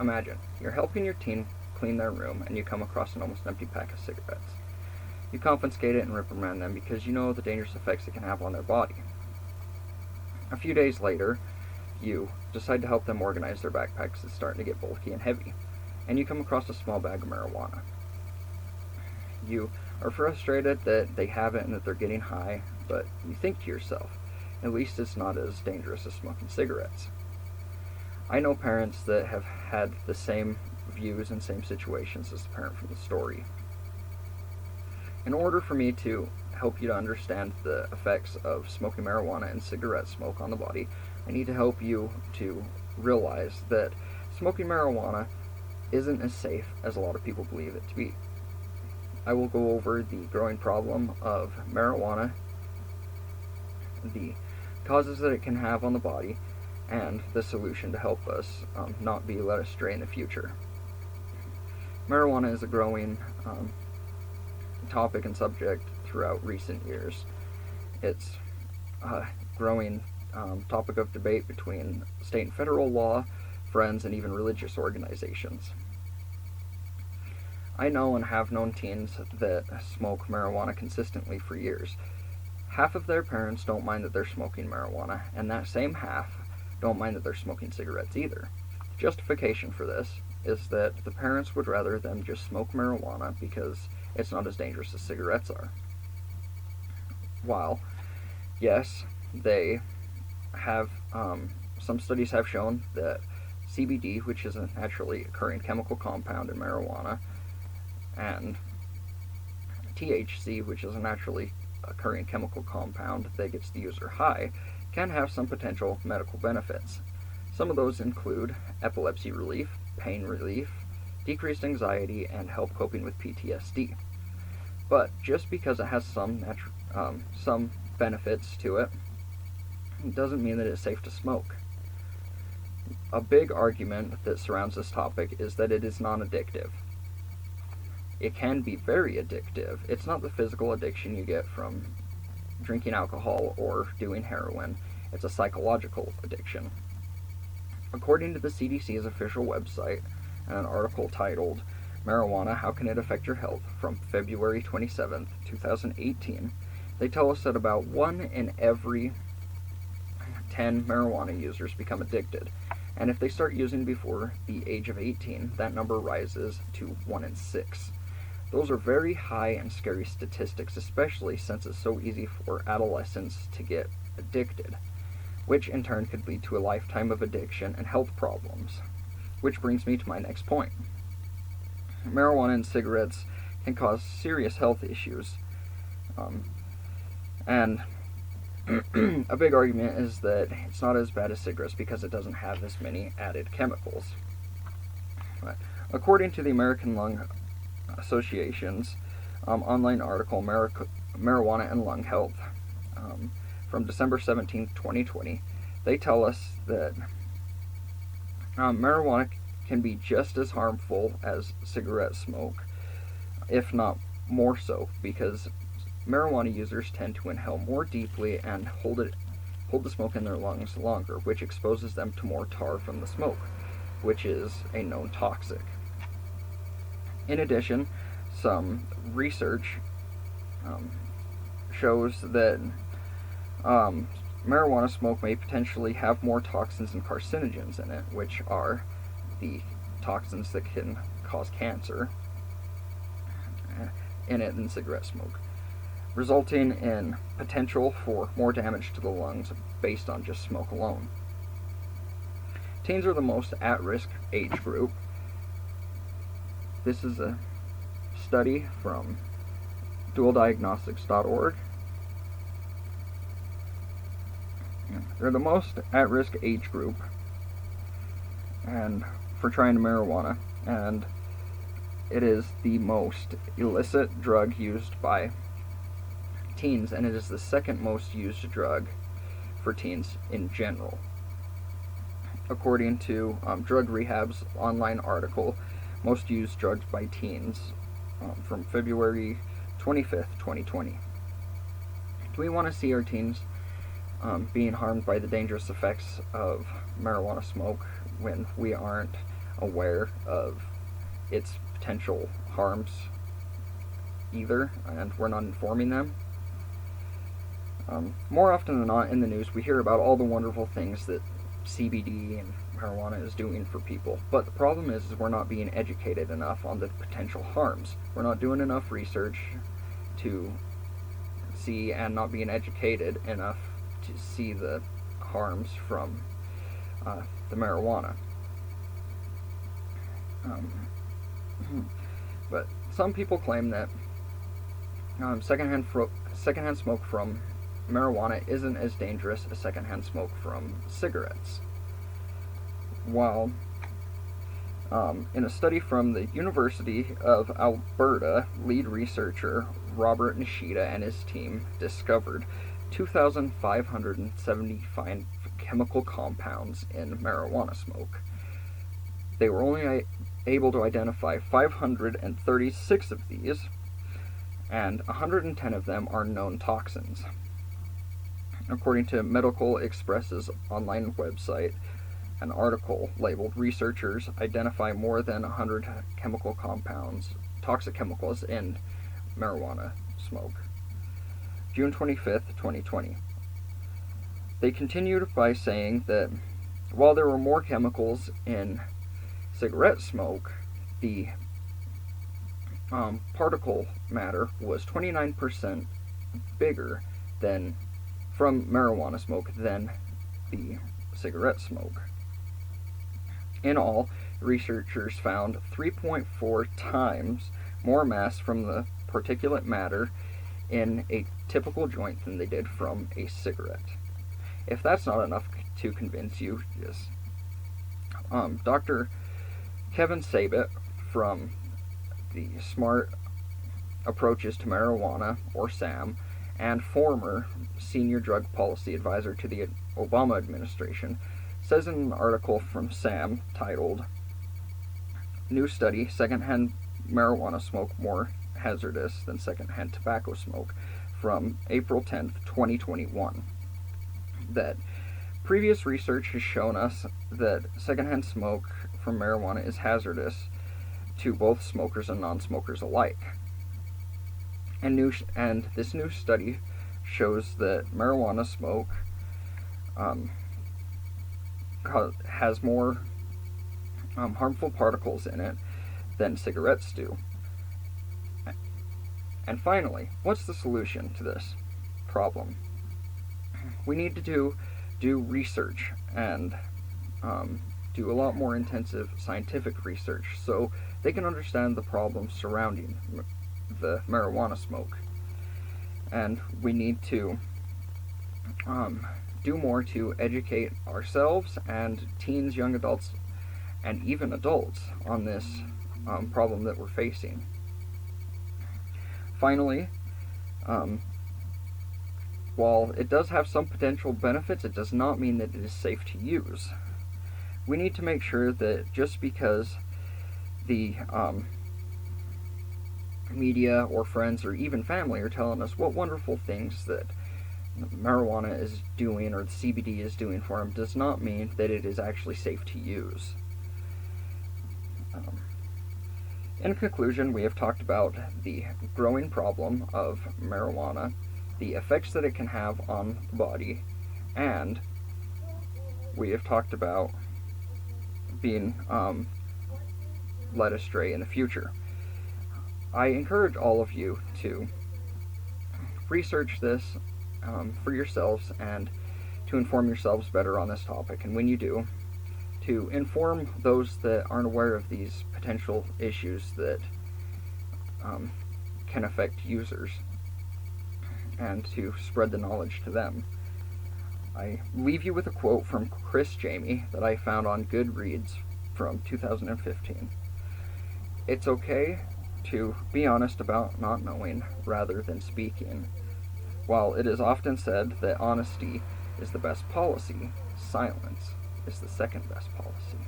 Imagine, you're helping your teen clean their room and you come across an almost empty pack of cigarettes. You confiscate it and reprimand them because you know the dangerous effects it can have on their body. A few days later, you decide to help them organize their backpacks. It's starting to get bulky and heavy, and you come across a small bag of marijuana. You are frustrated that they have it and that they're getting high, but you think to yourself, at least it's not as dangerous as smoking cigarettes. I know parents that have had the same views and same situations as the parent from the story. In order for me to help you to understand the effects of smoking marijuana and cigarette smoke on the body, I need to help you to realize that smoking marijuana isn't as safe as a lot of people believe it to be. I will go over the growing problem of marijuana, the causes that it can have on the body, and the solution to help us not be led astray in the future. Marijuana is a growing topic and subject throughout recent years. It's a growing topic of debate between state and federal law, friends, and even religious organizations. I know and have known teens that smoke marijuana consistently for years. Half of their parents don't mind that they're smoking marijuana, and that same half don't mind that they're smoking cigarettes either. Justification for this is that the parents would rather them just smoke marijuana because it's not as dangerous as cigarettes are. While, yes, they have, some studies have shown that CBD, which is a naturally occurring chemical compound in marijuana, and THC, which is a naturally occurring chemical compound that gets the user high, can have some potential medical benefits. Some of those include epilepsy relief, pain relief, decreased anxiety, and help coping with PTSD. But just because it has some benefits to it, doesn't mean that it's safe to smoke. A big argument that surrounds this topic is that it is non-addictive. It can be very addictive. It's not the physical addiction you get from drinking alcohol or doing heroin. It's a psychological addiction. According to the CDC's official website, an article titled Marijuana, How Can It Affect Your Health? From February 27, 2018, they tell us that about 1 in every 10 marijuana users become addicted. And if they start using before the age of 18, that number rises to 1 in 6. Those are very high and scary statistics, especially since it's so easy for adolescents to get addicted, which in turn could lead to a lifetime of addiction and health problems. Which brings me to my next point. Marijuana and cigarettes can cause serious health issues, and a big argument is that it's not as bad as cigarettes because it doesn't have as many added chemicals. But according to the American Lung Association's online article, Marijuana and Lung Health, from December 17, 2020, they tell us that marijuana can be just as harmful as cigarette smoke, if not more so, because marijuana users tend to inhale more deeply and hold the smoke in their lungs longer, which exposes them to more tar from the smoke, which is a known toxic. In addition, some research shows that marijuana smoke may potentially have more toxins and carcinogens in it, which are the toxins that can cause cancer in it than cigarette smoke, resulting in potential for more damage to the lungs based on just smoke alone. Teens are the most at-risk age group. This is a study from dualdiagnostics.org. They're the most at-risk age group and for trying marijuana, and it is the most illicit drug used by teens, and it is the second most used drug for teens in general. According to Drug Rehab's online article, Most Used Drugs by Teens, from February 25th, 2020. Do we want to see our teens being harmed by the dangerous effects of marijuana smoke when we aren't aware of its potential harms either, and we're not informing them. More often than not in the news, we hear about all the wonderful things that CBD and marijuana is doing for people. But the problem is we're not being educated enough on the potential harms. We're not doing enough research to see, and not being educated enough to see the harms from the marijuana. But some people claim that secondhand smoke from marijuana isn't as dangerous as secondhand smoke from cigarettes. While in a study from the University of Alberta, lead researcher Robert Nishida and his team discovered 2,575 chemical compounds in marijuana smoke. They were only able to identify 536 of these, and 110 of them are known toxins. According to Medical Express's online website, an article labeled "Researchers Identify More Than 100 Chemical Compounds, Toxic Chemicals in Marijuana Smoke." June 25th, 2020. They continued by saying that while there were more chemicals in cigarette smoke, the particle matter was 29% bigger than from marijuana smoke than the cigarette smoke. In all, researchers found 3.4 times more mass from the particulate matter in a typical joint than they did from a cigarette. If that's not enough to convince you, just Dr. Kevin Sabet from the Smart Approaches to Marijuana, or SAM, and former senior drug policy advisor to the Obama administration, says in an article from SAM titled "New Study, Secondhand Marijuana Smoke More Hazardous Than Secondhand Tobacco Smoke," from April 10th, 2021, that previous research has shown us that secondhand smoke from marijuana is hazardous to both smokers and non-smokers alike. And this new study shows that marijuana smoke has more harmful particles in it than cigarettes do. And finally, what's the solution to this problem? We need to do research and do a lot more intensive scientific research so they can understand the problems surrounding the marijuana smoke. And we need to do more to educate ourselves and teens, young adults, and even adults on this problem that we're facing. Finally, while it does have some potential benefits, it does not mean that it is safe to use. We need to make sure that just because the media or friends or even family are telling us what wonderful things that marijuana is doing or the CBD is doing for them does not mean that it is actually safe to use. In conclusion, we have talked about the growing problem of marijuana, the effects that it can have on the body, and we have talked about being led astray in the future. I encourage all of you to research this for yourselves and to inform yourselves better on this topic, and when you do, to inform those that aren't aware of these potential issues that can affect users, and to spread the knowledge to them. I leave you with a quote from Chris Jamie that I found on Goodreads from 2015. "It's okay to be honest about not knowing rather than speaking. While it is often said that honesty is the best policy, silence is the second best policy."